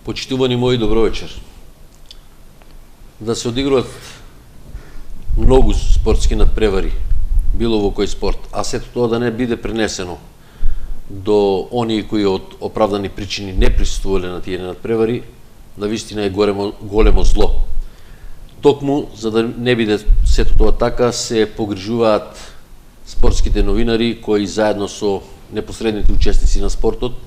Почитувани мои, добро вечер. Да се одигруват многу спортски надпревари, било во кој спорт, а сето тоа да не биде пренесено до оние кои од оправдани причини не присуствувале на тие надпревари, навистина е големо зло. Токму, за да не биде сето тоа така, се погрижуваат спортските новинари кои заедно со непосредните учесници на спортот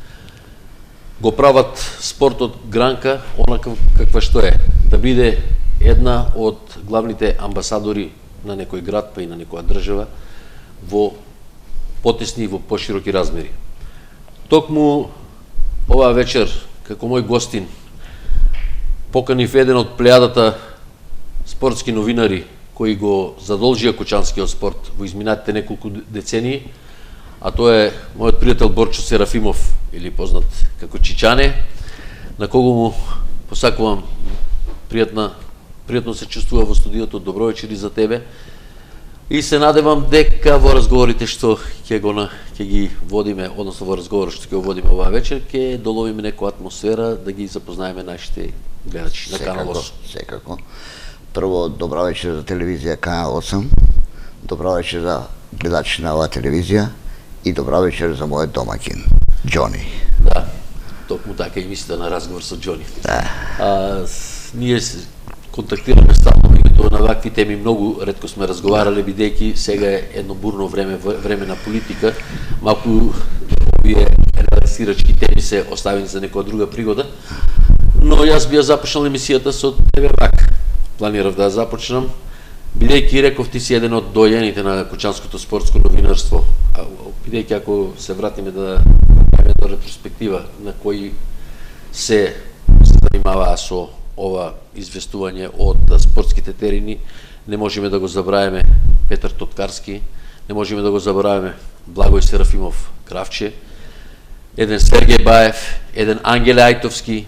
го прават спортот гранка онака каква што е, да биде една од главните амбасадори на некој град, па и на некоја држава во потесни и во пошироки размери. Токму оваа вечер, како мој гостин, поканив еден од плејадата спортски новинари кои го задолжија кучанскиот спорт во изминатите неколку децении, а тоа е мојот пријател Борчо Серафимов, или познат како Чичане, на кого му посакувам пријатно се чувствува во студиото. Добро вечер и за тебе. И се надевам дека во разговорите што ќе ги водиме, односно во разговорот што ќе го водиме оваа вечер, ќе доловиме некоја атмосфера да ги запознаеме нашите гледачи на Канал 8. Секако. Прво, добра вечер за телевизија Канал 8, добра вечер за гледачи на оваа телевизија и добра вечер за мојот домаќин, Џони. Да, токму така и мислите на разговор со Џони. Да. Ние контактираме стално, меѓутоа на вакви теми многу ретко сме разговарале, бидејќи сега е едно бурно време на политика, малку овие релаксирачки теми се оставени за некоја друга пригода, но јас би ја започнал емисијата со тебе вака. Планирав да ја започнам, бидејќи реков ти си еден од дојените на кучанското спортско новинарство, бидејќи ако се вратиме да правиме до ретроспектива на кои се занимаваа со ова известување од спортските терени, не можеме да го забравиме Петар Тоткарски, не можеме да го забравиме Благој Серафимов Кравче, еден Сергеј Баев, еден Ангеле Ајтовски,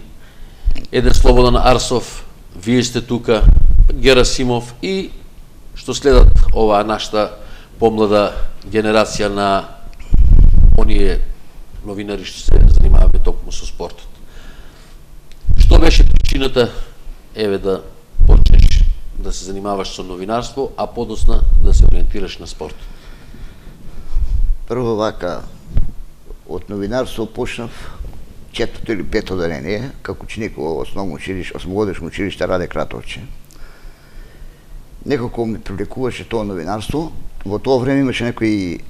еден Слободан Арсов, вие сте тука, Герасимов и што следат оваа нашата помлада генерација на оние новинари што се занимаваме токму со спортот. Што беше причината, еве, да почнеш да се занимаваш со новинарство, а подосна да се ориентираш на спорт? Прво вака, од новинарство почнав 4-то или 5-то одделение, како ученик во основно училиште, 8-годишно училиште Раде Кратовче. Некако ми привлекуваше тоа новинарство. Во тоа време имаше некои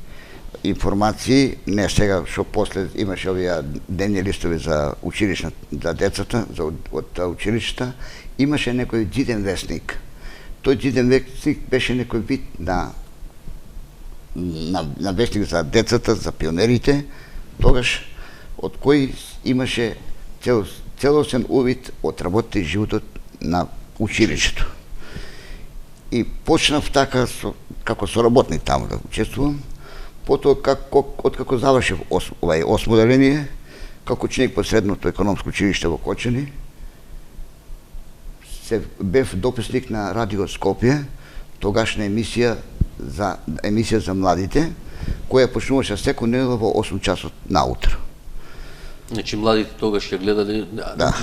информации, не сега, што после имаше овие денни листови за училишна, за децата, од училишта, имаше некој џиден весник. Тој џиден весник беше некој вид на весник за децата, за пионерите, тогаш од кој имаше целосен увид од работата и животот на училиштето. И почнав така како соработник таму да учествувам. Потоа, откако завршив овај 8-о одделение, како ученик по средното економско училиште во Кочани, се бев дописник на Радио Скопје, тогашна емисија за младите, која почнуваше секој недела во 8 часот наутро. Значи младите тогаш ја гледале,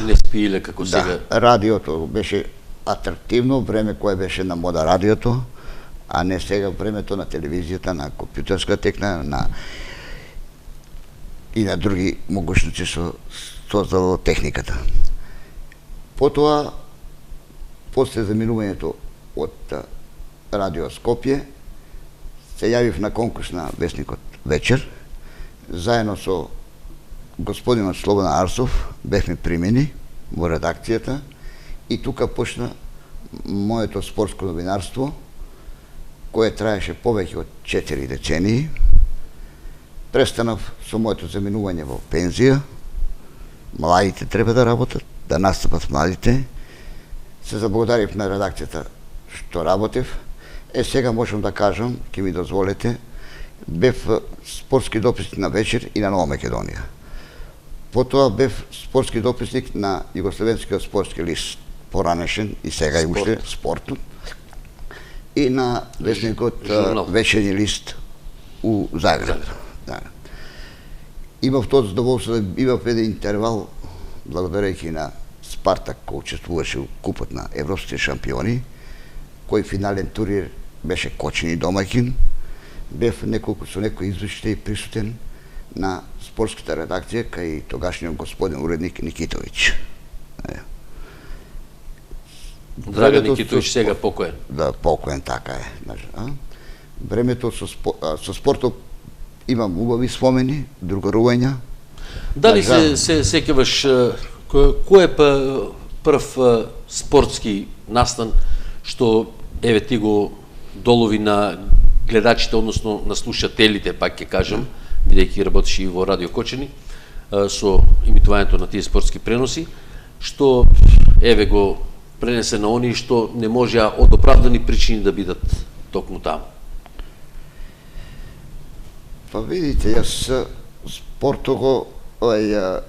не спиеле како сега. Да, радиото беше атрактивно, време кое беше на мода радиото, а не сега времето на телевизијата, на компјутерска текна, и на други могуćности што создало техниката. Потоа, после заминувањето од Радио Скопје, се јавив на конкурс на весникот Вечер, заедно со господинот Слободан Арсов, бевме примени во редакцијата и тука почна моето спортско новинарство, кое траеше повеќе од 4 децении. Престанав со моето заминување во пензија. Младите треба да работат, да настапат младите. Се заблагодарив на редакцијата што работев. Сега можам да кажам, ќе ми дозволите, бев спортски дописник на Вечер и на Нова Македонија. Потоа бев спортски дописник на Југословенскиот спортски лист, поранешен и сега и уште Спортот, и на весникот Вечерни лист у Загреб. Да. Имав тоа задоволство да имав еден интервал, благодарејќи на Спартак кој учествуваше во купот на европските шампиони, кој финален турнир беше Кочани домаќин, бев со некои извештаи присутен на спортската редакција кај тогашниот господин уредник Никитовиќ. Драган Никитовиќ сега покоен. Да, покоен, така е. Времето со спортот имам убави спомени, другарувања. Дали се сеќаваш кој е прв спортски настан што еве ти го долови на гледачите, односно на слушателите, пак ќе кажам, бидејќи работеше и во Радио Кочани, со имитувањето на тие спортски преноси, што еве го пренесе на оние што не можеа од оправдани причини да бидат токму таму? Па видите, јас спортот го,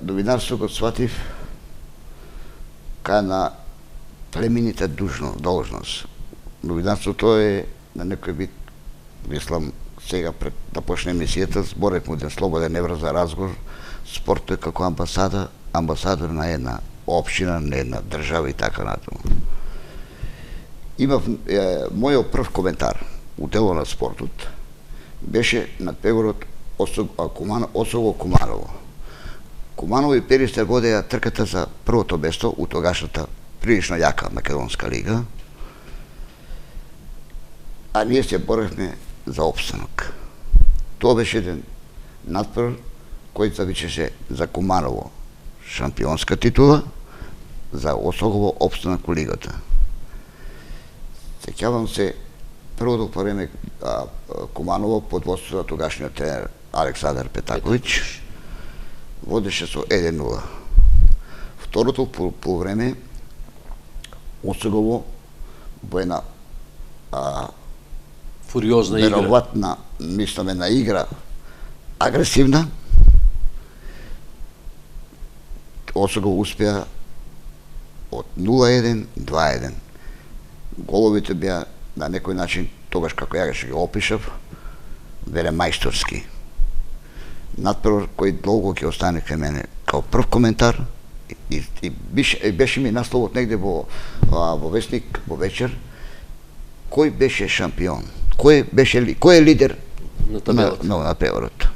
новинарство го сватив кај на племенита должност. Новинарството е на некој вид, мислам, сега пред да почне емисијата, зборевме еден слободен неврзан разговор, спортот е како амбасадор на една општина, на една држава и така натаму. Имав мојот прв коментар у дело на спортот беше надпреварот Осого Куманово. Куманово и Перистер водеа трката за првото место у тогашната прилично јака македонска лига, а ние се боревме за опстанок. Тоа беше еден надпревар кој завичеше за Куманово шампионска титула, за Осогово опстанок у лигата. Сеќавам се првото време Куманово под водството на тогашниот тренер Александар Петаковиќ водеше со 1-0. Второто полувреме Осогово во една фуриозна игра, веројатна, мисламе на игра агресивна, Осогово успеа од 0-1, 2-1. Головите беа на некој начин, тогаш како ја ги опишав, веле мајсторски. Надпревар кој долго ќе остане кај мене као прв коментар и беше ми насловот негде во весник во вечер, кој беше шампион, кој е лидер на надпреварот.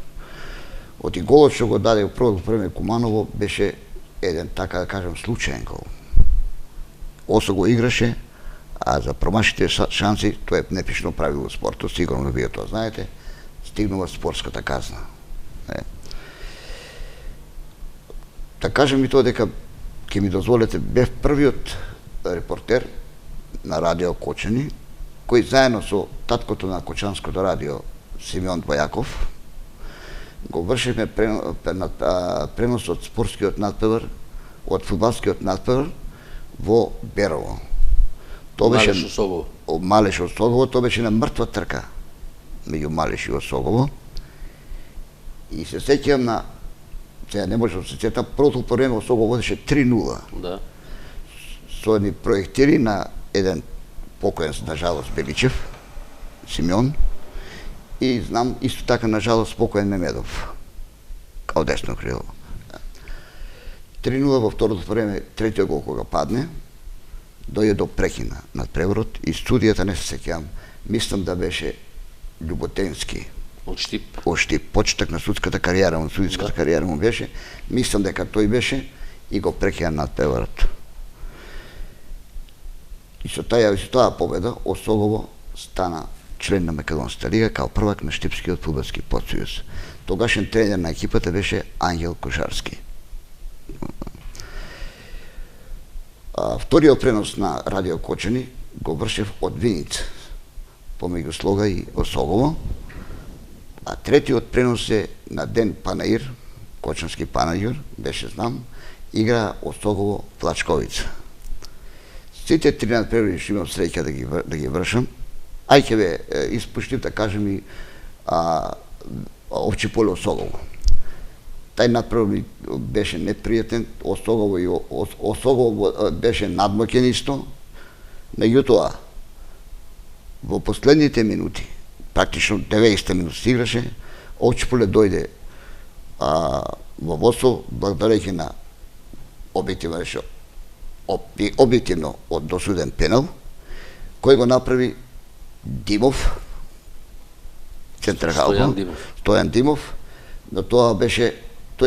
Од и голот што го даде во првото време Куманово беше еден, така да кажам, случаен гол. Осо го играше, а за промашите шанси, тоа е непишно правило во спортот, сигурно вие тоа знаете, стигнува спортската казна. Да кажем и тоа дека, ќе ми дозволите, бев првиот репортер на Радио Кочани, кој заедно со таткото на Кочанското радио, Симеон Бојаков, го вршивме пренос од спортскиот надпревар, од фудбалскиот надпревар во Берово. Малеш Осогово. Малеш Осогово, тоа беше на мртва трка меѓу Малеш и Осогово. И се сеќавам на, сега не можам да се сетам, првото време Осогово водеше 3-0. Да. Со едни проектири на еден покоен, на жалост, Беличев, Симеон, и знам исто така на жалост покоен Мемедов, као десно крило. 3-0 во второто време, третиот гол кога падне, дојде до прекина надпреварот и студијата не се сеќавам, мислам да беше Љуботенски. Од Штип. Од Штип, почеток на судската кариера, судиската кариера му беше, мислам дека тој беше и го прекина надпреварот. И со таа победа Осогово стана член на Македонската лига као првак на Штипскиот фудбалски подсојуз. Тогашен тренер на екипата беше Ангел Кошарски. Вториот пренос на Радио Кочани го вршев од Виница, помеѓу Слога и Осогово, а третиот пренос е на Ден Панаир, Кочански Панаир, беше знам, игра Осогово Плачковица. Сите три надпревари што имам среќа да ги вршам, ќе ве испуштив да кажем и Овчи поле Осогово. Тај надпревар беше непријатен, Осогово беше надмоќен исто, меѓутоа во последните минути, практично 90 минути се играше, Овчи поле дојде во водство благодарејќи на објективно објективно од досуден пенал, кој го направи Димов, централно, Стојан Димов, но тој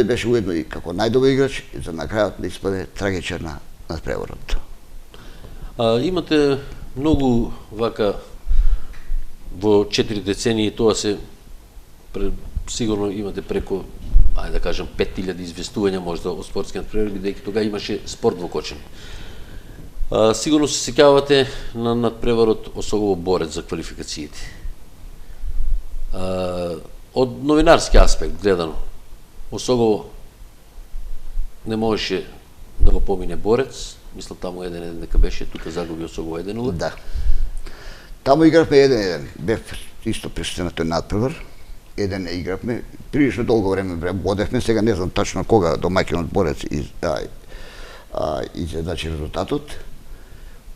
беше уедно и како најдобар играч и за на крајот да испаде трагичар на надпреварот. Имате многу вака во 4 децении, тоа се сигурно имате преку, ајде да кажам, 5000 известувања можда од спортски надпревар, бидејќи тога имаше спорт во Кочани. Сигурно се сеќавате на надпреварот Осогово Борец за квалификациите. Од новинарски аспект гледано, Осогово не можеше да го помине Борец, мислам таму 1-1 дека беше, тука загуби Осогово 1-0. Да. Таму игравме 1-1, бев исто присутен на тој надпревар, 1 игравме, прилично долго време водевме, сега не знам тачно кога домаќинот Борец изедначи резултатот.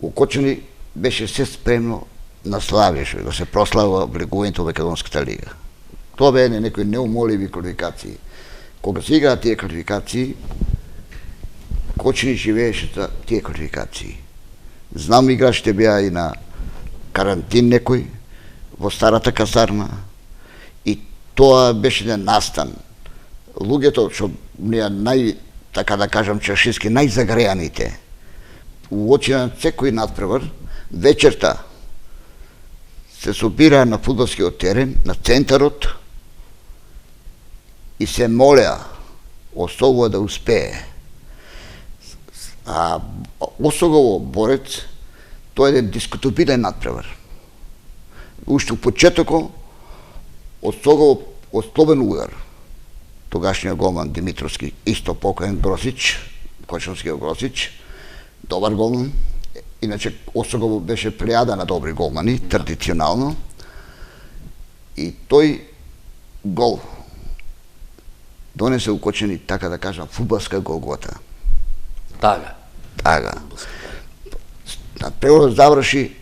У Кочани беше се спремно на славјеше, да се прослава влегувањето во Македонската лига. Тоа беа некои неумоливи квалификации. Кога се играат тие квалификации, Кочани живееше за тие квалификации. Знам играчите беа и на карантин некој, во старата касарна, и тоа беше еден настан. Луѓето, што ние така да кажам чашиски, најзагреаните, уочи на секој надпревар, вечерта се собираа на фудбалскиот терен, на центарот, и се молеа Осогово да успее. Осогово Борец, тоа е еден дискутабилен надпревар. Уште у почетокот, Осогово ослобен удар. Тогашниот голман Димитровски, исто покоен Гросич, Кочанскиот Гросич, добар голман. Иначе Осогово беше плејада на добри голмани, традиционално. И тој гол донесе у Кочани, така да кажам, фудбалска голгота. Тага. Надпреварот заврши,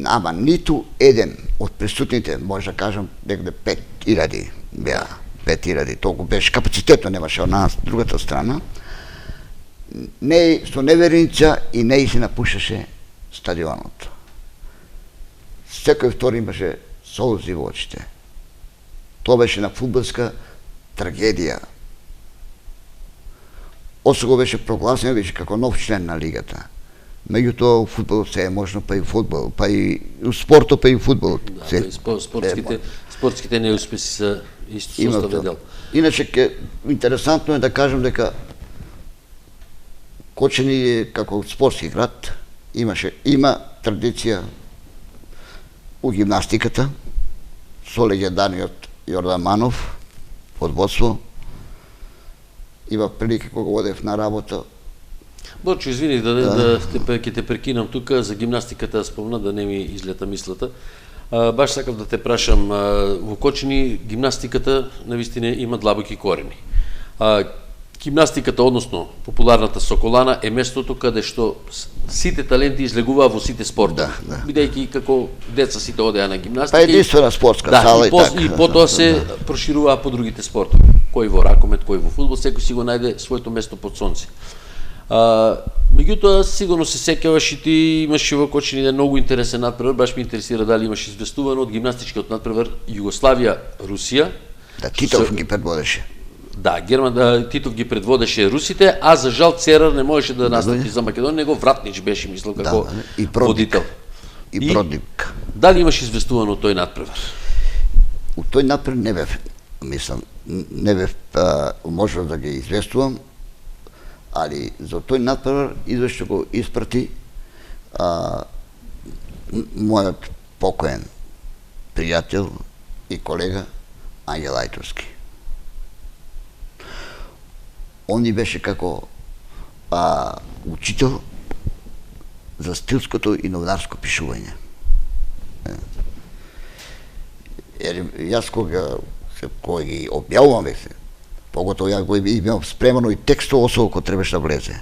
ама ниту еден од присутните, може да кажам, некаде 5000 беа, 5000, толку беше капацитетно, немаше од нас, другата страна. Не со неверница и не се напушаше стадионот. Секој втори имаше солзи во очите. Тоа беше на фудбалска трагедија. Осогово беше прогласен веќе како нов член на лигата. Меѓутоа, фудбалот се е можно, па и фудбал, па и спортот, па и фудбалот. Спортските неуспеси се исто составен дел. Иначе, интересантно е да кажам дека Кочани е како спортски град, има традиција у гимнастиката, со легендарниот Јордан Манов, одбоство. Има прилика кога одев на работа. Борчо, извини, ќе те прекинам тука, за гимнастиката спомна, да не ми излета мислата. Баш сакав да те прашам, во Кочани гимнастиката навистина има длабоки корени. Гимнастиката, односно популарната соколана, е местото каде што сите таленти излегуваа во сите спортови. Бидејќи како деца сите одеа на гимнастика. Па единствена спортска сала и така. И потоа се прошируваа по другите спортови. Кој во ракомет, кој во фудбал, секој си го најде своето место под сонце. Меѓутоа, сигурно се сеќаваш и ти имаш во Кочани еден многу интересен надпревар, баш ме интересира дали имаш известувано од гимнастичкиот надпревар Југославија-Русија. Да, Титов ги предводеше. Да, Титов ги предводеше русите, а за жал Церар не можеше да настапи за Македонија, него Вратнич беше, мислам, како водител. И Продник. Дали имаш известувано тој надпревар? У тој надпревар не бев, мислам, не бев можел да ги известувам, али за тој надпревар извештај го испрати мојот покоен пријател и колега Ангел Ајтовски. Он ни беше како учител за стилското и новинарско пишување. Јас кога ги објавувам веќе, поготово ја го имам спремано и текстот Осогово кој требаше да влезе,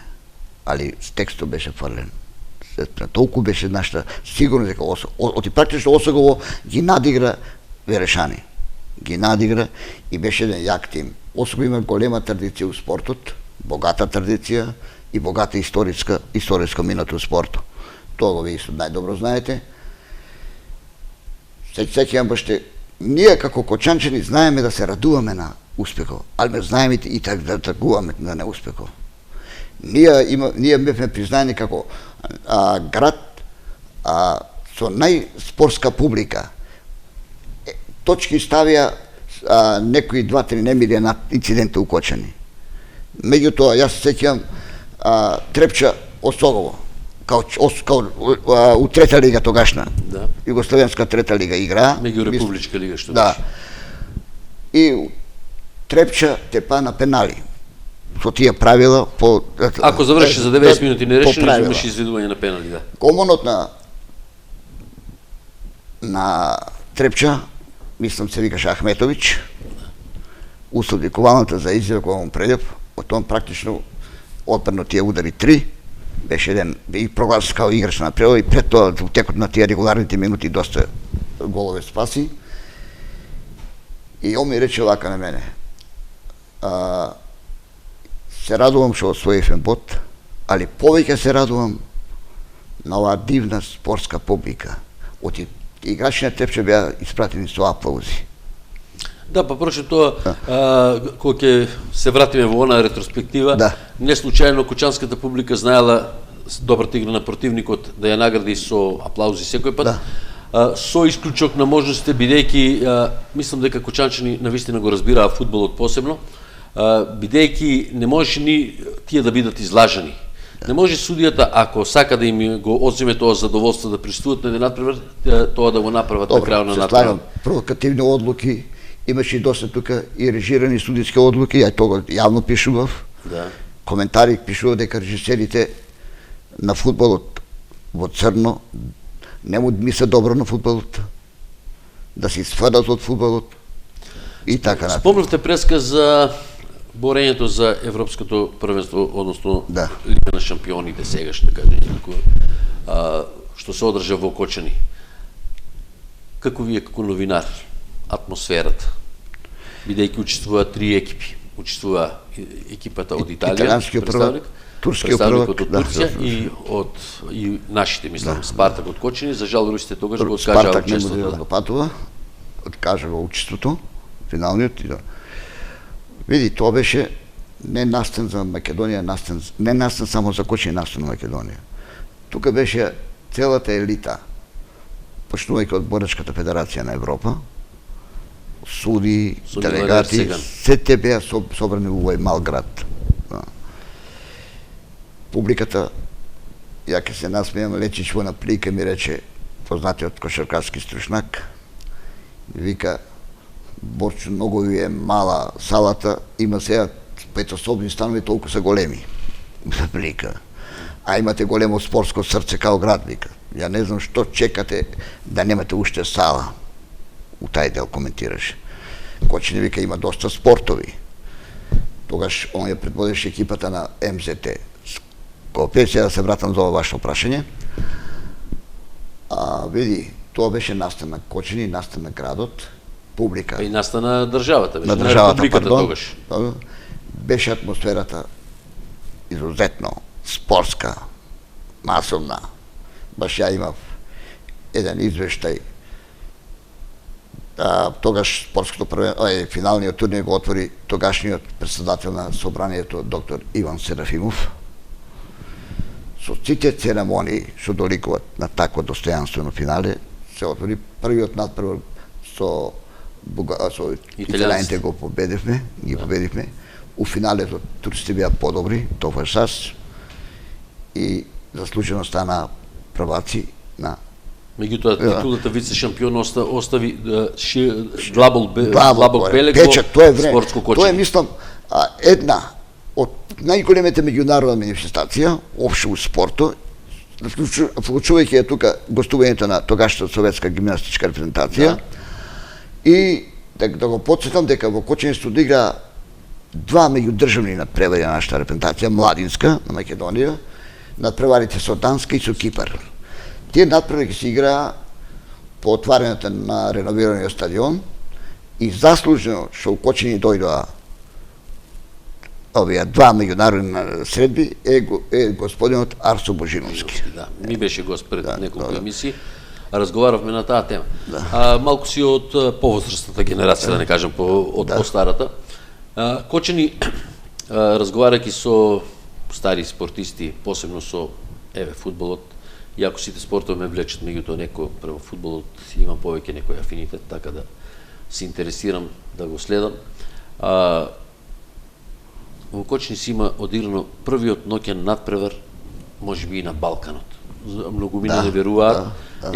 али текстот беше фрлен. Толку беше нашата сигурно дека оти практично Осогово ги надигра Верешани. Ги надигра и беше еден јак тим. Осогово има голема традиција у спортот, богата традиција, и богата историска минато у спорту. Тоа го ви исто најдобро знаете. Сеќавам баште, ние како кочанчани знаеме да се радуваме на успехот, али знаеме и да тргуваме на неуспехот. Ние бевме признаени како град со најспортска публика. Точки ставија некои 2-3 немири на инциденти укочени. Меѓутоа, јас се сеќавам Трепча Осогово, у трета лига тогашна, Југословенска трета лига игра. Меѓурепубличка лига што беше. И Трепча тепа на пенали. Со тие правила ако заврши за 90 минути нерешено, имаш изведување на пенали, да. Голманот на Трепча, мислам се викаше Ахметович, услови ковалната за изјава која му предјав, од тоа практично одбрано тие удари 3, беше еден и прогласен као играч на напредо и пред тоа во текот на тие регуларните минути доста голове спаси. И он ми рече вака на мене: се радувам што освоивме бот, али повеќе се радувам на оваа дивна спортска публика. Од играчи на Трепча беа испратени со аплаузи. Да, па проче тоа, кога ќе се вратиме во она ретроспектива, не случајно кочанската публика знаела добрата игра на противникот да ја награди со аплаузи секој пат, со исклучок на можностите, бидејќи мислам дека кочанчани навистина го разбираа фудбалот посебно, бидејќи не можеше ни тие да бидат излажани. Не може судијата, ако сака да им го одземе тоа задоволство да присуствуваат на еден надпревар, тоа да го направат на крајот на надпревар. Провокативни одлуки, имаше и доста тука и режирани судиски одлуки, ја тоа јавно пишував. Коментари пишував дека режисерите на фудбалот во црно не му мислат добро на фудбалот, да се свадат од фудбалот и така натаму. Спомнавте преска за борењето за европското првенство, односно Лига на шампионите сегаш, така што се одржа во Кочани. Како вие како новинар, атмосферата, бидејќи учествуваат 3 екипи, учествува екипата од Италија, представникот од Турција и нашите, мислам, Спартак од Кочани. За жал русите тогаш го откажаа учеството. Спартак не може да патува, откажа го учеството, финалниот. Види, тоа беше не настан за Македонија, не настан само за Кочани, настан на Македонија. Тука беше целата елита, почнувајќи од Борачката федерација на Европа, суди, делегати, сите беа собрани во овој мал град. Публиката, ја ке се насмејам, Лечич во наплика ми рече, познатиот кошаркарски стручнак, вика: Борчо, многу ви е мала салата, има сега петособни станови, толку се големи. Наплика. А имате големо спортско срце као град, вика. Ја не знам што чекате да немате уште сала. У тај дел коментираше. Кочани, вика, има доста спортови. Тогаш он ја предводеше екипата на МЗТ Скопје. Сега да се вратам за ова ваше прашање. Види, тоа беше настан на Кочани, настан на градот, публика. И настан на државата, беше на државата, тогаш. Беше атмосферата изузетно спортска, масовна. Баш ја имав еден извештај. Тогаш спортското финалниот турнир го отвори тогашниот председател на собранието доктор Иван Серафимов. Со сите церемонии што доликуват на такво достојанствено финале, се отвори првиот надпревар со италијаните го победивме, У финалето турците беа подобри, тоа САС, и заслужено стана прваци на... Меѓутоа, титулата вице-шампион остави Длабок Белек во спортско Кочани. Тоа е, мислам, една од најголемите меѓународна манифестација, општо у спорту, вклучувајќи тука гостувањето на тогашната советска гимнастичка репрезентација, и да го потсетам дека во Кочани се одигра 2 меѓудржавни надпревари на нашата репрезентација, младинска на Македонија, надпреварите со Данска и со Кипар. Тие надпревари ќе се играа по отварањето на реновираниот стадион и заслужено што у Кочани дојдоа овие два меѓународни средби е господинот Арсо Божиновски. Да, ми беше гост пред неколку емисии. Разговаравме на таа тема. Малку си од повозрастната генерација, да не кажам од постарата. Кочени, разговарајќи со стари спортисти, посебно со фудбалот, иако сите спортови ме влечат, меѓутоа некој према фудбалот имам повеќе некој афинитет, така да се интересирам да го следам. Во Кочни си има одиграно првиот ноќен надпревар, можеби и на Балканот. Многумина не веруваат.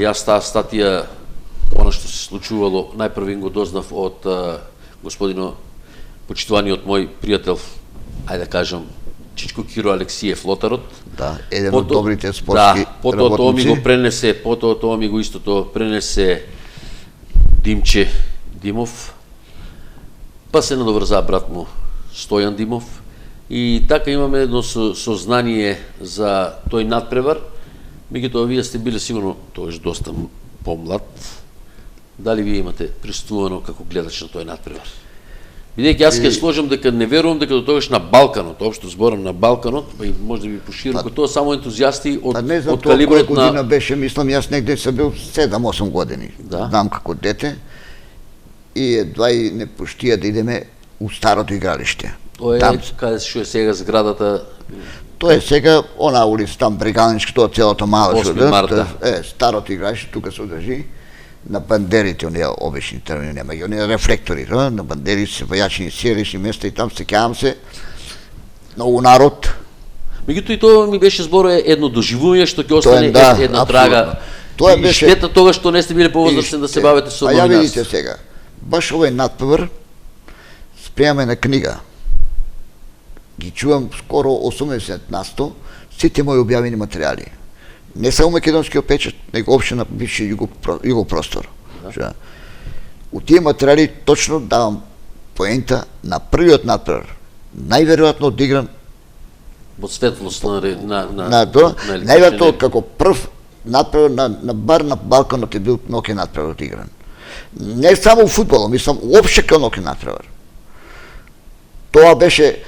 Јас таа статија, она што се случувало, најпрвен го дознав од господино почитуваниот мој пријател, ајде да кажам, Чичко Киро Алексиев Лотарот. Да, еден од добрите спортски работници. Потоа тоа ми го пренесе, тоа ми го истото пренесе Димче Димов, па се надоврза брат му Стојан Димов, и така имаме едно сознание за тој надпревар. Меѓутоа, вие сте биле сигурно тоаш доста помлад. Дали вие имате присуствувано како гледач на тој надпревар? Бидејќи јас ќе сложам дека не верувам дека до тогаш на Балканот, општо зборам на Балканот, па и може да би пошироко, тоа само ентузијасти од калиброт на... година беше, мислам, јас негде се бил 7-8 години. Знам како дете. И едва и не поштија да идеме у старото игралиште. Тоа е каде што е сега зградата? Тоа е сега она улица там Брегалнички, тоа целото мало што марта. Старото игралиште тука се одржи на бандерите, оние обични термини нема, и оние рефлектори, на бандерите се појачени селишни места и там сеќавам се многу народ. Меѓутоа и тоа ми беше збор едно доживување што ќе остане една трага. Тоа беше штета тога што не сте биле повозрастни да се бавите со новинарство. А ја видите сега, баш овој надпревар спремаме на книга. Ги чувам скоро 80% сите мои објавени материјали. Не само македонскиот печат, него општо на бивши југопростор. У тие материјали точно давам поента на првиот надпревар. Најверојатно одигран во светлост на најверојатно како прв надпревар на бар на Балканот е бил ноќен надпревар одигран. Не само фудбалот, мислам уопште како ноќен надпревар. Тоа беше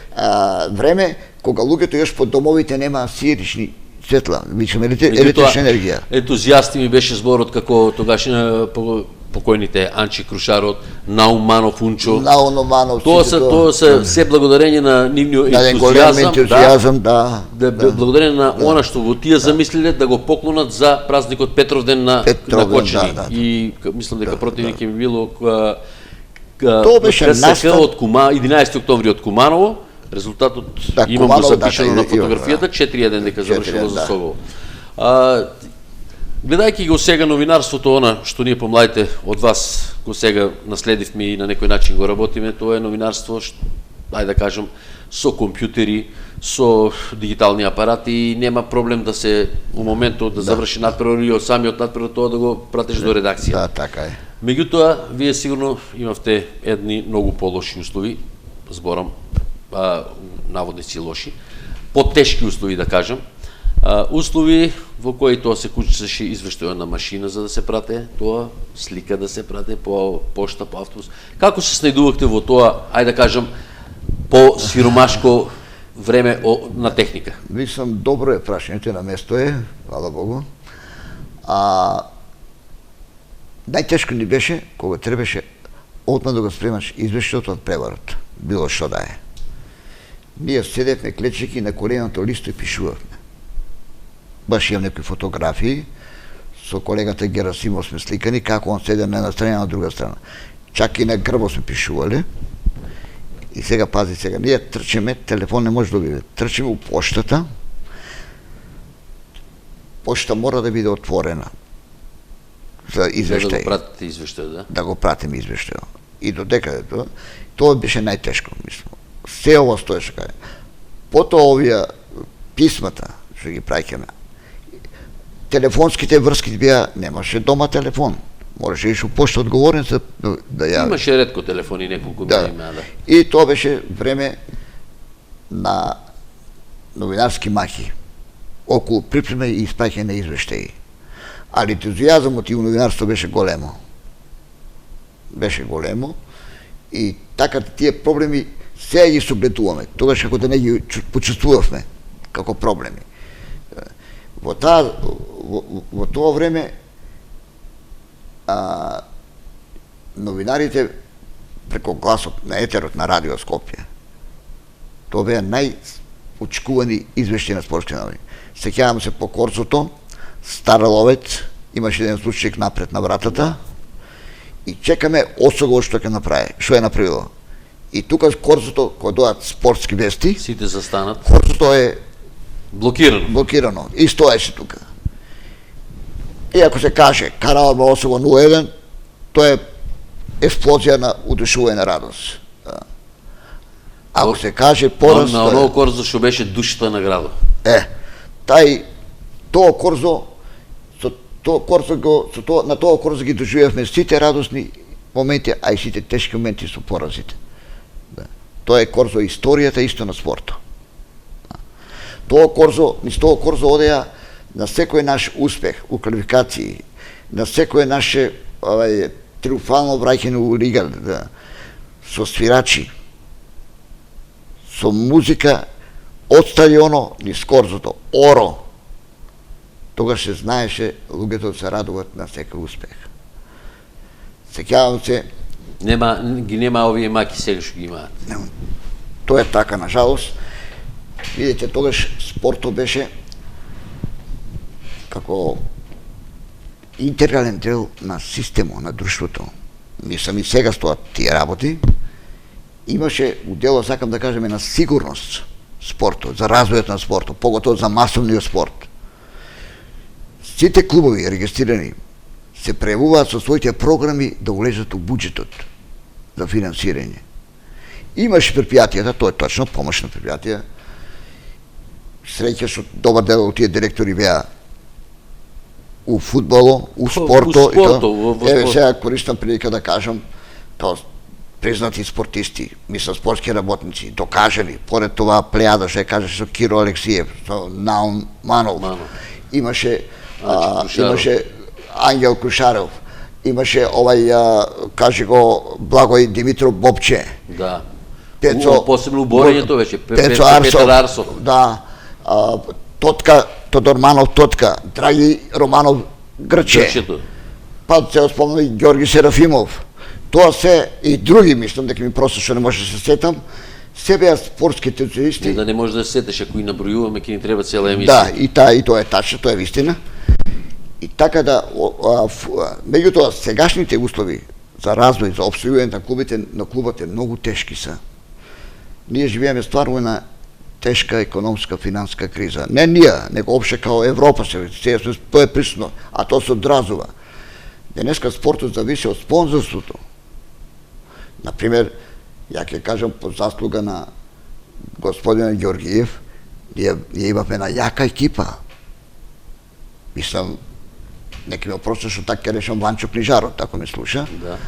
време кога луѓето још по домовите нема сиерични светла, викаме електрична енергија. Ентузијасти ми беше зборот како тогаш покојните Анчи Крушарот, Науманов Унчо. Науманов. Тоа се се благодарење на нивниот ентузијазам, да. Благодарење на она што во тие замислиле да го поклонат за празникот Петровден на Кочани. И мислам дека противник им било тоа беше настан од 11 октомври од Куманово. Резултатот имам го запишано на фотографијата, 4-1 дека завршило за Сокол. Гледајќи го сега новинарството, она што ние помладите од вас го сега наследивме и на некој начин го работиме, тоа е новинарство, ајде да кажам, со компјутери, со дигитални апарати, и нема проблем да се у моментот да заврши надпревар и од самиот надпревар тоа да го пратиш до редакција. Да, така е. Меѓутоа, вие сигурно имавте едни многу полоши услови, зборам, наводници лоши, потешки услови да кажам, услови во кои тоа се кучеше извештај на машина за да се прате, тоа слика да се прате по пошта, по автобус. Како се снајдувавте во тоа, ајде да кажам, по сиромашко време на техника? Мислам, добро е прашањето, на место е, фала Богу. Најтешко ни беше кога требаше одма да го спремаш извештајот од преварот, било што да е. Ние седевме клечеки на коленото листо и пишувавме. Баш имам некои фотографии, со колегата Герасимов сме сликани, како он седе на една страна, на друга страна. Чак и на грбо сме пишувале. И сега, пази сега, ние трчеме, телефон не може да биде, трчеме у поштата. Пошта мора да биде отворена за извештај. Да го пратите извештај, да? Да го пратиме извештај. И додека тоа беше најтешко, мислам. Се ова стоеше кај. Потоа овие писмата што ги праќаме. Телефонските врски беа, немаше дома телефон. Можеше ишу пошта одговорница да ја... Имаше ретко телефони, неколку години, да. И тоа беше време на новинарски махи. Околу припрема и испраќање на извештаи. Али ентузијазмот и новинарство беше големо. Беше големо. И така тие проблеми Сега ги соблетуваме, тогаш ако да не ги почувствувавме како проблеми. Во тоа време новинарите преку гласот на етерот на Радио Скопје, тоа беа најочекувани извештаи на спортски новини. Сеќавам се по Корзото, Стара Ловец, имаше еден случај напред на вратата и чекаме Осогово што ќе направи, што е направило. И тука Корзото, кога доаат спортски вести, сите застанат. Корзото е блокирано. И стоеше тука. И ако се каже Караваба Осово 0-1, тоа е експлозија на удушување на радост. Ако се каже пораз... На оново Корзо што беше душата на градот. Тоа Корзо, на тоа Корзо ги доживевме сите радосни моменти, а и сите тешки моменти со поразите. Тоа е Корзо историјата исто на спортот. Низ тоа Корзо одеа на секој наш успех у квалификации, на секој наше триумфално враќање у лига, со свирачи, со музика од стадионот низ Корзото, оро. Тогаш се знаеше, луѓето се радуват на секој успех. Сеќавам се... Нема овие маки сега што ги имаат. Тоа е така, на жалост. Видите, тогаш спортот беше како интегрален дел на системот, на друштвото. Мислам и сега стоат тие работи. Имаше удело, сакам да кажеме, на сигурност спортот, за развојот на спортот, поготово за масовниот спорт. Сите клубови регистрирани се прејавуваат со своите програми да улежат у буџетот за финансирање. Имаше предпријатијата, тоа е точно, помошна предпријатија. Среќа што добар дел од тие директори беа у фудбало, у спорто. Еве сега користам прилика да кажам, тоа признати спортисти, мислам спортски работници, докажани, поред това плејада што ја кажеше со Киро Алексиев, со Наум Манов, имаше Ангел Крушаров, имаше кажи го, Благој Димитров Бобче. Да. Посебно уборењето беше, Петар Арсов. Да. Тодор Манов Тотка, Драги Романов Грче. Па се спомнам и Ѓорги Серафимов. Тоа се и други, мислам, дека ми просто што не може да се сетам, се беа спортски ентузијасти. Да не може да се сетиш, ако и набројуваме, ќе ни треба цела емисија. Да, и тоа е тачно, тоа е вистина. И така да, меѓутоа, сегашните услови за развој, за опстојување на клубот е многу тешки се. Ние живееме стварно на тешка економска, финанска криза. Не ние, него опште као Европа тоа е присутно, а тоа се одразува. Денеска спортот зависи од спонзорството. Например, ја ќе кажам по заслуга на господина Ѓоргиев, ние имавме една јака екипа. Мислам, неки ме опросто што така ќе решам Ванчо Книжарот, ако ме слуша. Да.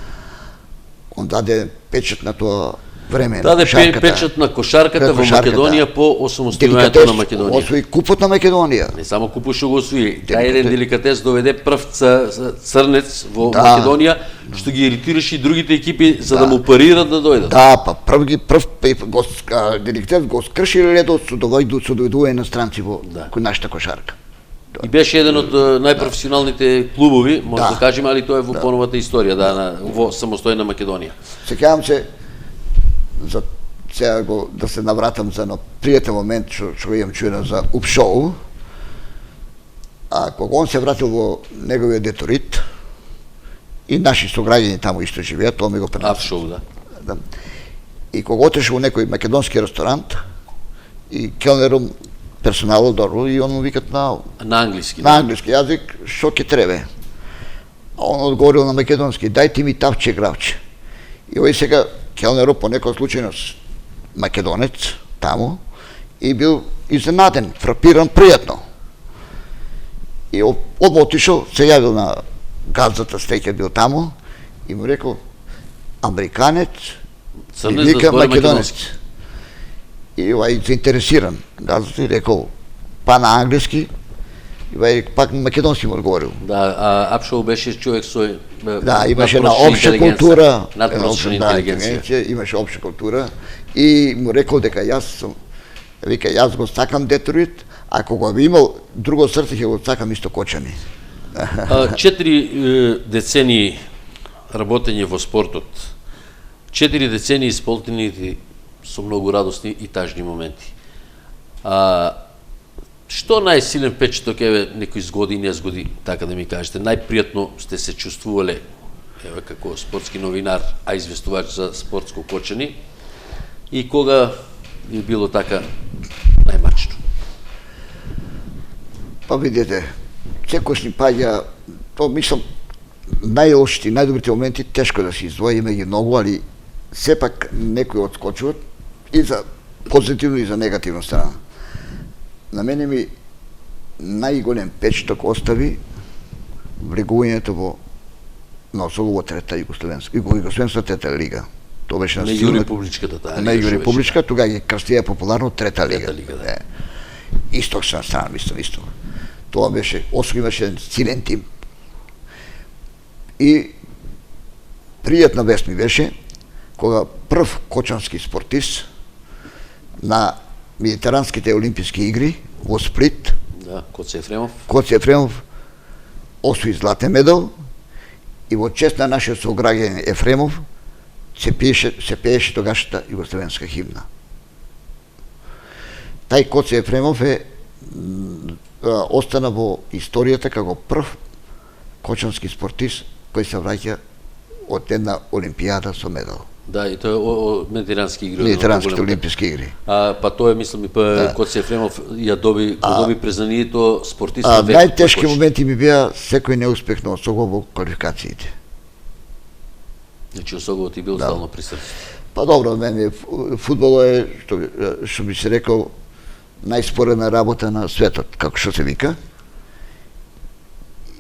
Он даде печат на тоа време. Даде печат на кошарката во Македонија по осамостојувањето на Македонија. Освои купот на Македонија. Не само купот што го освои, тај еден деликатес доведе прв црнец во Македонија, што ги иритираше и другите екипи за да му парират да дојдат. Да, па прв деликатес го скрши ледот со доведување на странци во нашата кошарка. И беше еден од најпрофесионалните клубови, може да кажеме, али тоа е во поновата историја, во самостојна Македонија. Сеќавам се, за сега да се навратам за едно пријатен момент што имам чуено за Упшоу, кога он се вратил во неговиот деторит, и наши сограѓани таму исто живеат, тоа ми го пренесува. Апшоу, да. И кога отеше во некој македонски ресторант, и келнером персоналот добро, и он му викат на англиски јазик, што ќе требе. А он одговорил на македонски, дајте ми тавче гравче. И овој сега келнерот по некоја случајност македонец таму и бил изненаден, фрапиран пријатно. И одма отишол, се јавил на газдата, стеќа бил таму и му рекол американец и вика македонец. И овај заинтересиран газдата и рекол па на англиски, и пак македонски му одговорил. Да, а Апшал беше човек со да, имаше една општа култура, имаше општа култура и му рекол дека јас го сакам Детройт, ако го би имал друго срце ќе го сакам исто Кочани. 4 децении работење во спортот. 4 децении исполнети со многу радосни и тажни моменти. Што најсилен впечаток е некои згоди, така да ми кажете, најпријатно сте се чувствувале како спортски новинар, а известувач за спортско Кочани, и кога е било така најмачно? Па видите, секогаш ни паѓа, то мислам, најлошите, најдобрите моменти тешко да се издвои, има ги многу, али сепак некои отскочуват и за позитивно и за негативна страна. На мене ми најголем впечаток остави влегувањето на Осогово трета Југословенска трета лига. Тоа беше на Јурепубличката таа. На Јурепубличка, тога ги крстија популарно трета лига. Источна страна, мислам исто. Тоа беше, Осогово имаше силен тим. И пријатна вест ми беше кога прв кочански спортист на Медитеранските олимписки игри во Сплит, Коце Ефремов освои златен медал и во чест на нашиот сограѓанин Ефремов се пееше тогашната југословенска химна. Тај Коце Ефремов остана во историјата како прв кочански спортист кој се враќа од една олимпијада со медал. Да, и тоа е Медитерански игри. Медитеранските олимписки игри. Па тоа мислам и Коце Ефремов ја доби признанието спортист на векот. Најтешки моменти ми беа секој неуспех на Осогово во квалификациите. Значи Осогово ти бил стално при срцето. Па добро, мене фудбалот е, што би се рекол, најспоредна работа на светот, како што се вика.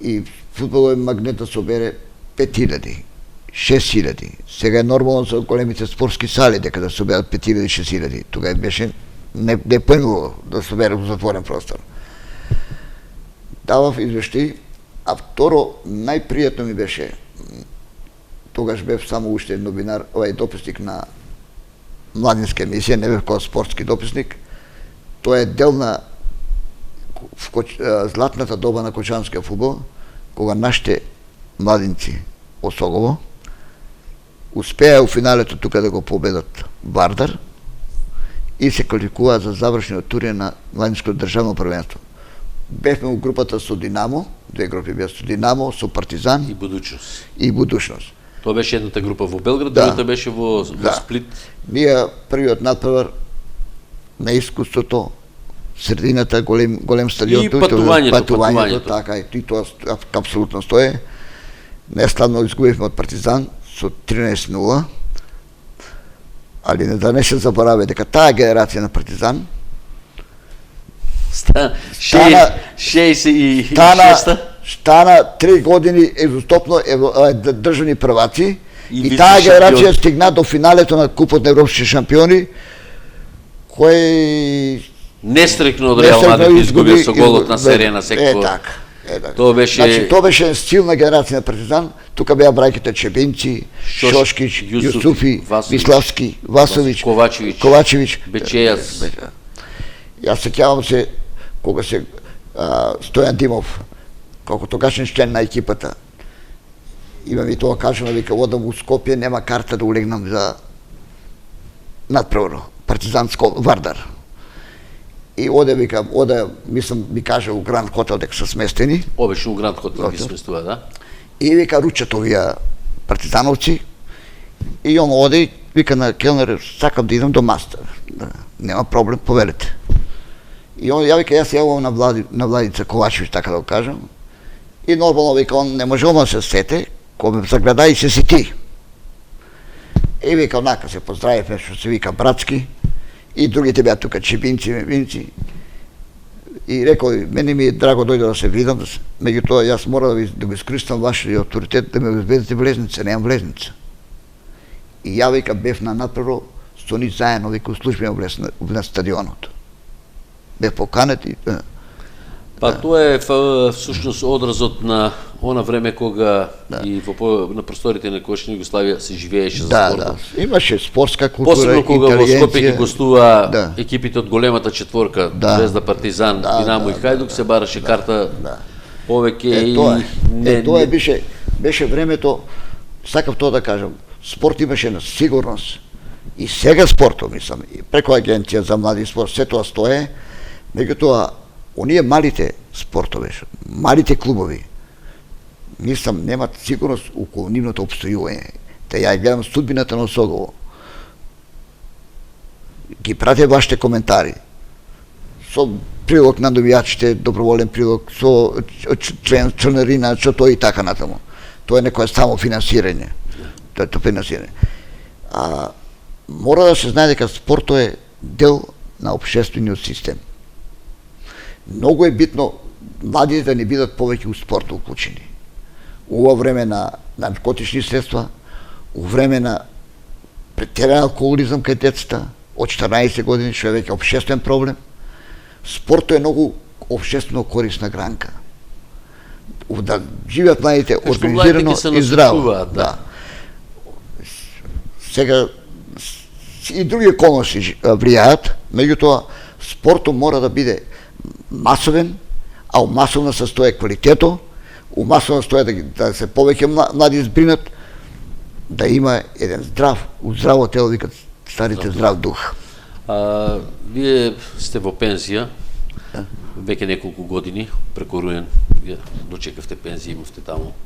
И фудбалот е магнет да собере 5000, 6000. Сега е нормално за големите спортски сали дека да соберат 5000, 6000. Тога беше непојмливо да собере во затворен простор. Давав извештаи, а второ, најпријатно ми беше, тогаш бев само уште новинар, дописник на младинска емисија, не бев како спортски дописник. Тоа е дел на златната доба на кочанскиот фудбал, кога нашите младинци Осогово успеа у финалето тука да го победат Вардар и се квалификуваат за завршниот тур на младинското државно првенство. Бевме у групата со Динамо, две групи беа со Динамо, со Партизан и Будушност. Тоа беше едната група во Белград, другата беше во Сплит. Ние првиот надпревар на искуството, средината, голем стадион, и патувањето, така и тоа апсолутно стое. Неславно изгубивме од Партизан со 13-0, али да не се забораве дека таа генерација на Партизан стана 3 години езустопно државни прваци и таа генерација стигна до финалето на Купот на европски шампиони, кој нестрекно од Реал Мадрид изгуби со голот на серија на секој. Тоа беше силна генерација на Партизан. Тука беа браќите Чебинци, Шошкич, Јусуфи, Миславски, Васович, Ковачевич, Бечејац. Јас сеќавам се кога се Стојан Димов, како тогашен член на екипата, има ми тоа кажано, вика, одам у Скопје, нема карта да улегнам за надпреварно, Партизан Вардар. И мислам, ми кажа у Гранд Хотел дека се сместени. Обеше у Гранд Хотел ги сместува, да? И вика, ручат овие партизановци. И он оде, вика на келнер, сакам да идам до мастер. Нема проблем, повелете. И он, вика, јас јавувам на Владица Ковачевич, така да го кажам. И нормално, вика, он не можел да се сете, кога ме загледа и се сети. И вика, онака се поздравивме, што се вика братски. И другите беа тука Чебинци, Мевинци. И рекол, мене ми е драго дојде да се видам, меѓутоа јас мора да го искористам вашиот авторитет да ме обезбедите влезница, немам влезница. И ја вика бев на надпревар со нив заедно, вика, службено на стадионот. Бев поканет и... Па тоа е всушност одразот на она време кога и на просторите на Кошна Југославија се живееше за спортот. Да. Имаше спортска култура, посебно кога во Скопје ги гостува да. екипите од големата четворка, Звезда, Партизан, Динамо и Хајдук, се бараше карта повеќе и тоа беше времето, сакав тоа да кажам, спорт имаше на сигурност. И сега спортот, мислам, и преку агенција за млади спорт, се тоа стое, меѓутоа, оние малите спортове, малите клубови, мислам, немат сигурност околу нивното обстојување. Та ја гледам судбината на Согово. Ги прате вашите коментари. Со прилог на навијачите, доброволен прилог, со членарина, со тоа и така натаму. Тоа е некое само финансирање. Тоа е финансирање. Мора да се знае дека спортот е дел на општествениот систем. Многу е битно младите да не бидат повеќе у спорт уклучени. Ова време на наркотични средства, у време на претеран алкохолизам кај децата, од 14 години, што е веќе општествен проблем, спортот е многу општествено корисна гранка. Да живеат младите организирано и здраво. Сега и други околности влијаат, меѓутоа спортот мора да биде масовен, а у масовност стои квалитето, у масовност стои да се повеќе млади збринат, да има еден здраво тело, викат старите здрав дух. Вие сте во пензија, веќе неколку години, преку Руен, вие дочекавте пензија, имавте таму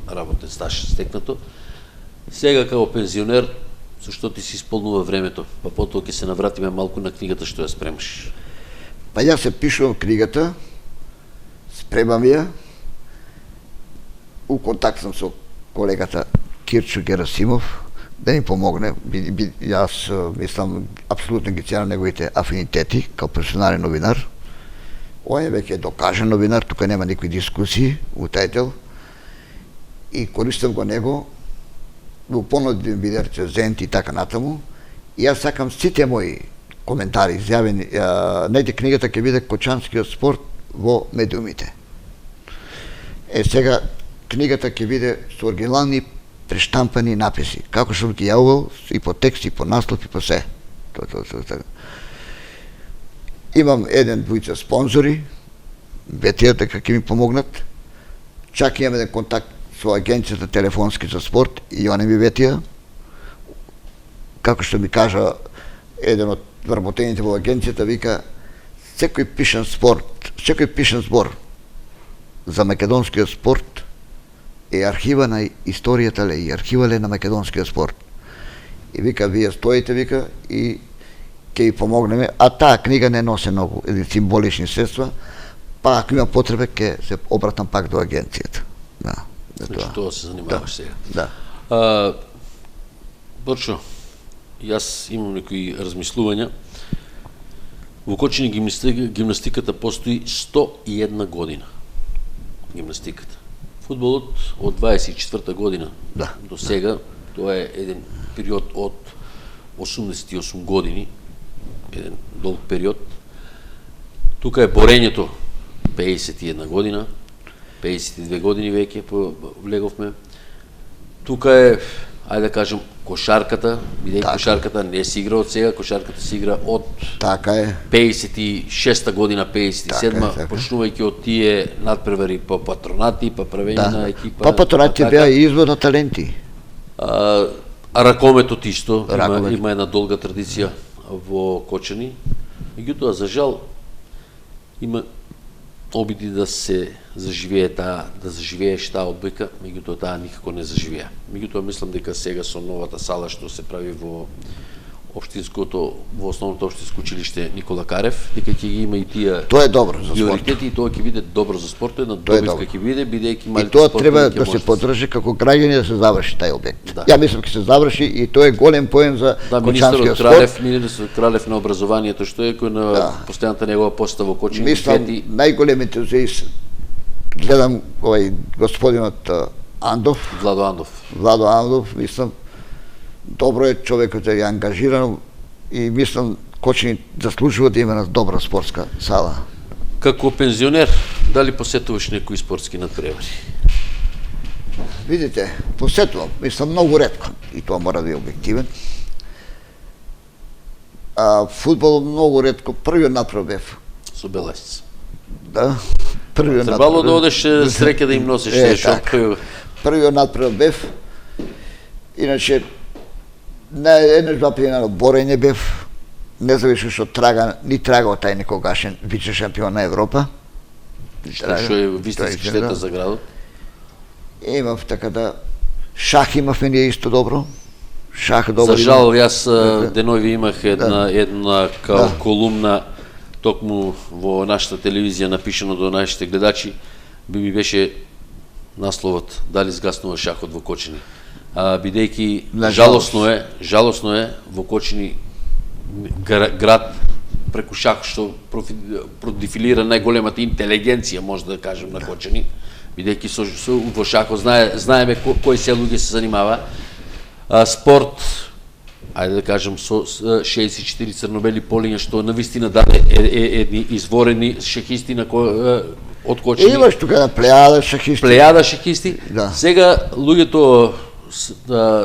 работен стаж стекнато. Сега како пензионер, со што ти си исполнува времето, па потоа ќе се навратиме малку на книгата што ја спремаш. Па јас се пишувам книгата, спремам ја, у контакт сум со колегата Кирчо Герасимов, да ни помогне. Јас мислам, апсолутно ги ценам неговите афинитети, као професионален новинар. Ој е веќе докажен новинар, тука нема никакви дискусии у тај дел. И користам го него, во понуди биде рецензент и така натаму. И јас сакам сите мои коментари, изјавени, најде книгата ќе биде Кочанскиот спорт во медиумите. Сега книгата ќе биде со оригинални прештампани написи, како што ги јавувал и по текст, и по наслов, и по се. Имам двојца спонзори, ветија дека ќе ми помогнат. Чак имам еден контакт со агенцијата телефонски за спорт и они ми ветија. Како што ми кажа еден од вработените во агенцијата, вика, секој пишен збор за македонскиот спорт е архива на историјата и архива на македонскиот спорт. И вика, вие стоите, вика, и ќе ви помогнеме, а таа книга не носи многу символични средства, па ако има потреба ќе се обратам пак до агенцијата. Значи тоа се занимаваш сега. Да. Борчо, јас имам некои размислувања. Во Кочани гимнастиката постои 101 година. Гимнастиката. Фудбалот од 24 година до сега, тоа е еден период од 88 години, еден долг период. Тука е борењето 51 година, 52 години веќе влеговме. Тука е, ајде да кажем, кошарката, бидејќи кошарката не се игра од сега, кошарката се игра од 56-та година, 57-та, почнувајќи од тие надпревари по патронати, па правење на екипа. Па патронати беа и извод на таленти. Ракометот исто, има една долга традиција во Кочани. Меѓутоа, за жал, има обиди да се заживее таа одбојка, меѓутоа таа никако не заживеа. Меѓутоа мислам дека сега со новата сала што се прави во основното општинско училиште Никола Карев, дека ќе ги има и тие тоа е добро за спортот. И тоа ќе биде добро за спортот, една добивка ќе биде, бидејќи малите спортови. И тоа треба да се поддржи како граѓани да се заврши тај објект. Ја мислам ќе се заврши и тоа е голем поен за Кочанскиот спорт. Министерот Кралев на образованието што е кој на постојаната негова постава во Кочани. Мислам најголем ентузиаст гледам овој господинот Андов, Владо Андов, мислам добро е човекот е ангажиран и мислам Кочани заслужува да има една добра спортска сала. Како пензионер, дали посетуваш некои спортски надпревари? Видите, посетувам, мислам многу ретко, и тоа мора да е објективен. Фудбал многу ретко, првиот направо бев. Со Белајс. Да, првиот направо. Требало да одеш среќа да им носиш така. Првиот направо бев. Иначе, еднаш два пати на борење бев, независно од трага, ни трагал тај некогашен вице шампион на Европа. Што е вистински штета за градот? Имав така да, шах имавме ние исто добро. Шах добро. За жал, јас денови имах една колумна токму во нашата телевизија напишано до нашите гледачи, би ми беше насловот дали згаснува шахот во Кочани. Бидејќи жалосно е во Кочани град преку шах што продефилира најголемата интелигенција, може да кажем, на Кочани, бидејќи во шахот знаеме кои се луѓе се занимава. Спорт, ајде да кажем, со 64 црнобели полиња, што навистина даде едни изворени шахисти од Кочани. Имаш тука на плејада шахисти. Плејада шахисти. Да. Сега луѓето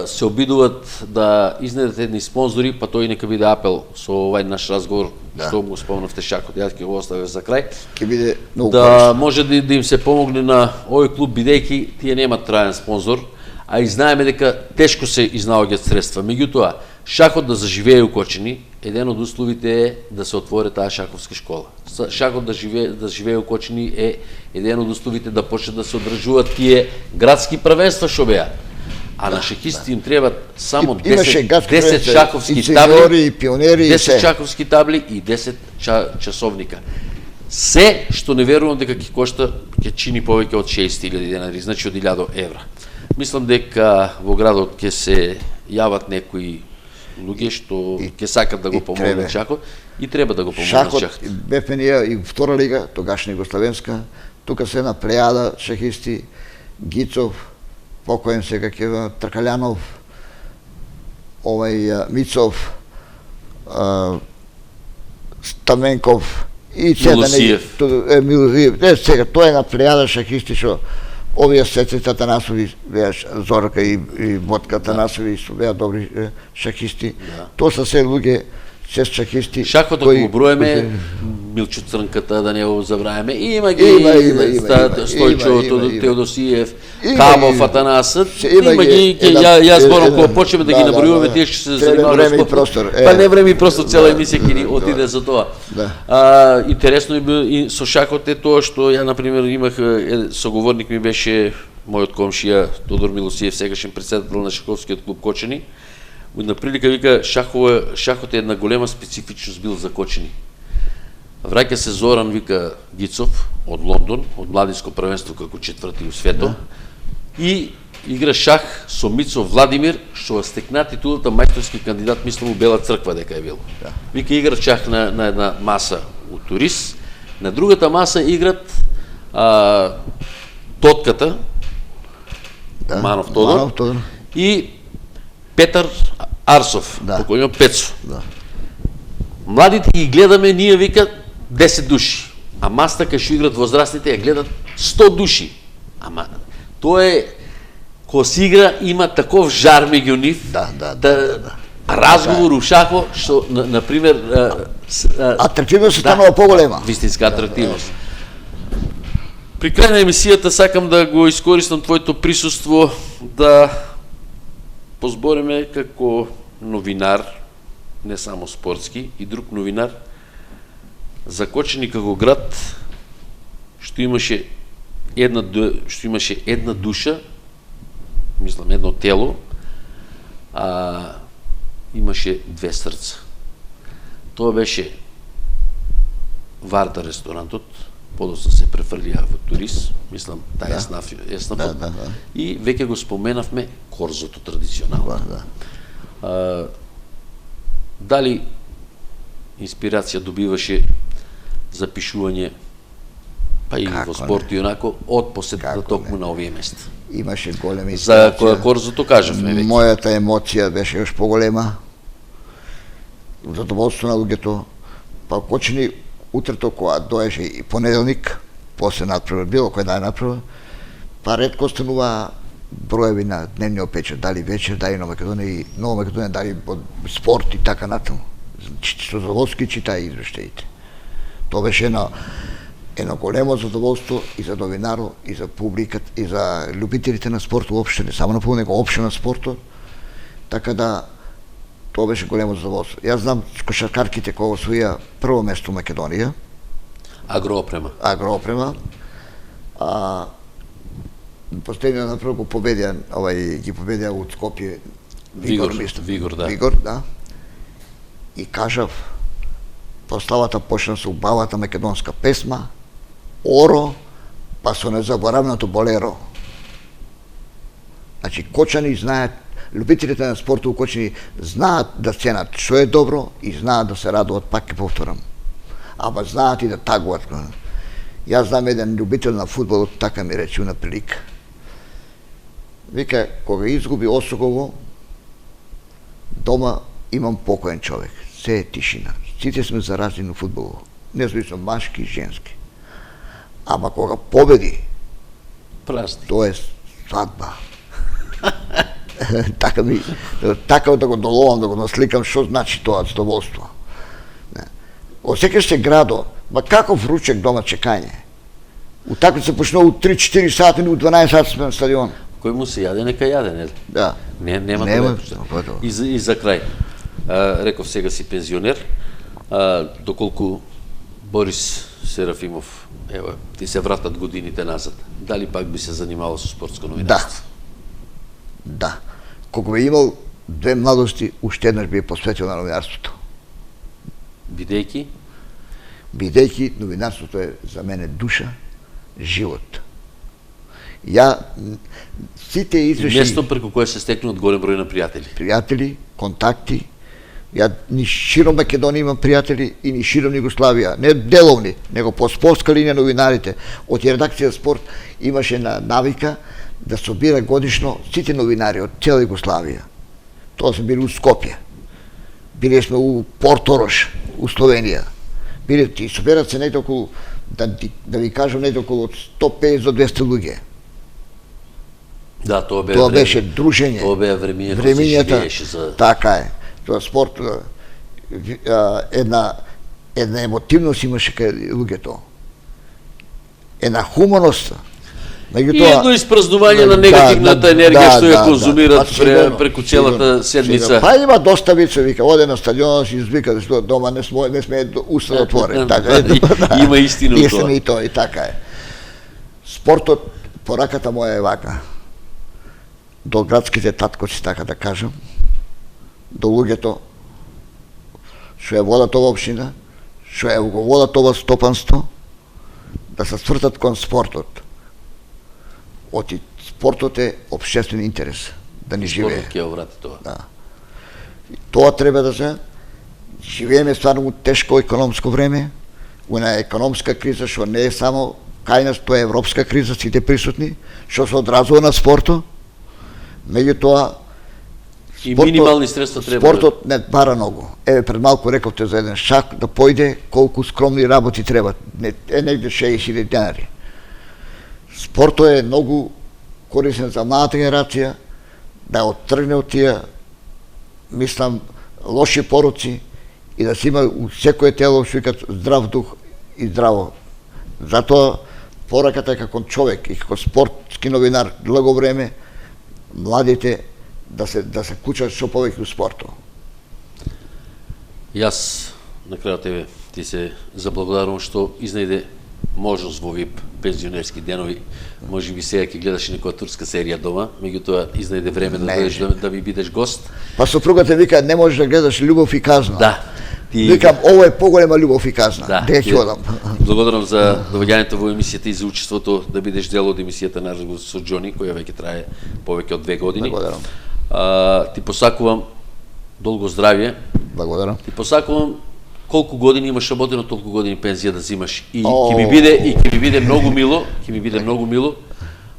се обидуваат да изнедат едни спонзори, па тој нека биде апел со овај наш разговор, што му спомнавте шахот, јас ќе го оставя за крај. Ќе биде многу да може да им се помогне на овој клуб, бидејќи тие немаат траен спонзор, а и знаеме дека тешко се изнаоѓаат средства. Меѓутоа, шахот да заживее у Кочани, еден од условите е да се отвори таа шаховска школа. Шахот да живее у Кочани е еден од условите да почне да се одржуваат тие градски првенства што беа. А на шахисти им требаат само 10 шаховски табли, 10 шаховски табли и 10 часовника. Се што не верувам дека ќе кошта, ќе чини повеќе од 6.000 денари, значи од 1.000 евра. Мислам дека во градот ќе се јават некои луѓе што ќе сакат да го помогнат шахот и треба да го помогнат шахот. Бевме ние и втора лига, тогашна Југославенска, тука се една плејада шахисти, Гицов, покоен сега ќе Тркалјанов, Мицов, Стаменков и Милосиев. Милосиев. Сега тоа е една плејада шахисти што овие сеците Атанасови, Зорка и Ботка Атанасови беа добри шахисти. Тоа се се луѓе, се шахисти. Шахот ако го броеме, Милчо Црнката, да не го забравяме, има ги Стојчо Теодосиев, Камов Атанасот, има ги, јас зборам, кога почнеме да ги набројуваме, тие што се занимаваме време и простор. Па не време и простор, цела емисија ќе ни отиде за тоа. Интересно и со шахот е тоа што ја, например, имах, соговорник ми беше мојот комшија Тодор Милосиев, сегашен председател на шаховскиот клуб Кочани. На прилика вика, шахот е една голема специфичност бил за Кочани. Враќа се Зоран, вика, Гицов, од Лондон, од младинско првенство како четврти у свето, и игра шах со Мицо Владимир, што стекна титулата мајсторски кандидат, мислам, у Бела црква дека е бил. Вика, игра шах на една маса у Турис, на другата маса играт Тотката, Манов Тодор, и Петар Арсов, покојно Пецо. Младите ги гледаме, ние вика 10 души, а маста кај што играт возрастните ја гледат 100 души. Ама тоа е, кога се игра има таков жар меѓу нив, разговор у шахо, што, например... Атрактивност станува поголема. Вистинска атрактивност. При крај на емисијата сакам да го искористам твоето присуство да позбореме како новинар, не само спортски, и друг новинар, за Кочани како град, што имаше една душа, мислам едно тело, а имаше две срца. Тоа беше Варда ресторантот, подоцна се префрлија во Турис, мислам, тај еснафот, и веќе го споменавме Корзото традиционално. Дали инспирација добиваше за пишување, па и во спорт и онако, од посетата токму на овие места? Имаше голема инспирација. За Корзото кажавме веќе. Мојата емоција беше уште поголема. Задоволство на луѓето. Па Кочани утрето кога доеше и понеделник, после надпревар, било кој дај надпревар, па ретко станува броеви на дневниот печат, дали вечер, дали Нова Македонија, дали спорт и така натаму. Што задоволски читај извештаите. Тоа беше едно големо задоволство и за новинаро, и за публикат, и за любителите на спорт уопште, не само на публика, него опште на спортот. Така да, тоа беше големо задоволство. Јас знам кошаркарките кои освоија прво место во Македонија. Агроопрема. Последниот на прво ги победија од Скопје Вигор, да. Вигор, да. И кажав, прославата почна со убавата македонска песма, Оро, па со незаборавното Болеро. Значи, Кочани знаат, любителите на спортот у Кочани знаат да ценат што е добро и знаат да се радуват, пак ќе повторам. Ама знаат и да тагуваат. Јас знам еден любител на фудбалот, така ми рече на прилика. Вика, кога изгуби Осогово, дома имам покоен човек. Се е тишина. Сите сме заразени на фудбалот. Независно машки и женски. Ама кога победи, празник. Тоа е свадба. Така да го доловам, да го насликам што значи тоа задоволство. Осекаш се градо, ма каков ручек дома чекање. Утакмица почнува у 3-4 сати, у 12 сати сме на стадион. Кој му се јаде, нека јаде, нели? Да. Нема тоа. И за крај, реков сега си пензионер, доколку Борис Серафимов, ево, ти се вратат годините назад, дали пак би се занимавал со спортско новинарство? Да. Кога би имал две младости, уште еднаш би посветил на новинарството. Бидејќи новинарството е за мене душа, живот. Сите извеши... Место преку кое се стекнува од голем број на пријатели. Пријатели, контакти. Ја ни широм Македонија имам пријатели и ни широм Југославија. Не деловни, него по спортска линија новинарите. Од редакција спорт имаше навика да собира годишно сите новинари од цела Југославија. Тоа сме били у Скопје. Биле сме у Порторош, у Словенија. Биле, соберат се некаде околу, да ви кажам, некаде околу од 150 до 200 луѓе. Да, тоа беше дружење. Тоа беа времињата, така е. Тоа спорт, една емотивност имаше кај луѓето. Една хуманост. И едно испразнување на негативната енергија што ја конзумират преку целата седмица. Па има доста вице, вика, оде на стадионот и извика што дома не сме уста отворен. Има истина тоа. Истина и тоа, и така е. Спортот, пораката моја е вака. До градските таткоци, така да кажам, до луѓето што ја водат ова општина, што ја го водат ова стопанство, да се свртат кон спортот. Оти спортот е општествен интерес, да ни живее. Спортот ќе ја врати тоа. Да. Тоа треба да се живееме стварно у тешко економско време, една економска криза што не е само кај нас, тоа е европска криза, сите присутни, што се одразува на спортот. Меѓутоа и минимални средства треба. Спортот не бара многу. Еве пред малку рековте за еден шак да појде колку скромни работи треба. Е негде 60.000 денари. Спортот е многу корисен за младата генерација да оттргне од тие, мислам, лоши пороци и да се има у секое тело што викат здрав дух и здраво. Затоа пораката е како човек и како спортски новинар долго време младите да се кучат што повеќе у спортот. Јас на крајот тебе ти се заблагодарувам што изнајде можност во ВИП пензионерски денови. Може би сега ќе гледаш некоја турска серија дома, меѓутоа изнајде време да дојдеш да ми бидеш гост. Па сопругата вика не можеш да гледаш Љубов и казна. Да. Викам ова е поголема љубов и казна. Да, дека ќе одам. Благодарам за доаѓањето во емисијата и за учеството да бидеш дел од емисијата на разговор со Џони, која веќе трае повеќе од 2 години. Благодарам. Ти посакувам долго здравје. Благодарам. Ти посакувам колку години имаш работено, толку години пензија да взимаш. И ќе ми биде многу мило,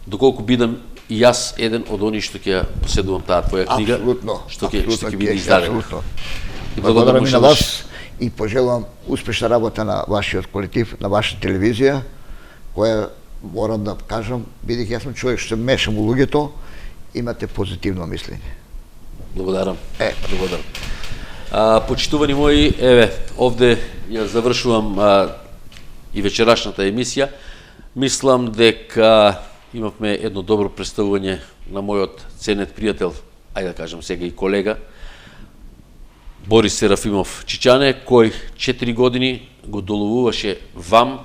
доколку бидам и јас еден од оние што ќе поседувам таа твоја книга, што ќе биде издадена. Благодарам и на вас и пожелувам успешна работа на вашиот колектив, на вашата телевизија, која, морам да кажам, бидејќи јас сум човек што се мешам у луѓето, имате позитивно мислење. Благодарам. Благодарам. Почитувани мои, овде ја завршувам и вечерашната емисија. Мислам дека имавме едно добро представување на мојот ценет пријател, ајде да кажам сега и колега, Борис Серафимов Чичане, кој 4 години го доловуваше вам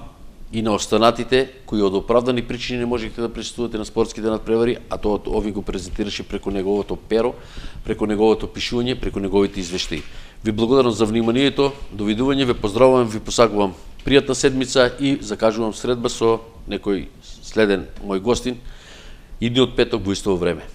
и на останатите кои од оправдани причини не можехте да присуствувате на спортските надпревари, а тоа ови го презентираше преку неговото перо, преку неговото пишување, преку неговите извештаи. Ви благодарам за вниманието, довидување, ве поздравувам, ви посакувам пријатна седмица и закажувам средба со некој следен мој гостин идниот петок во истово време.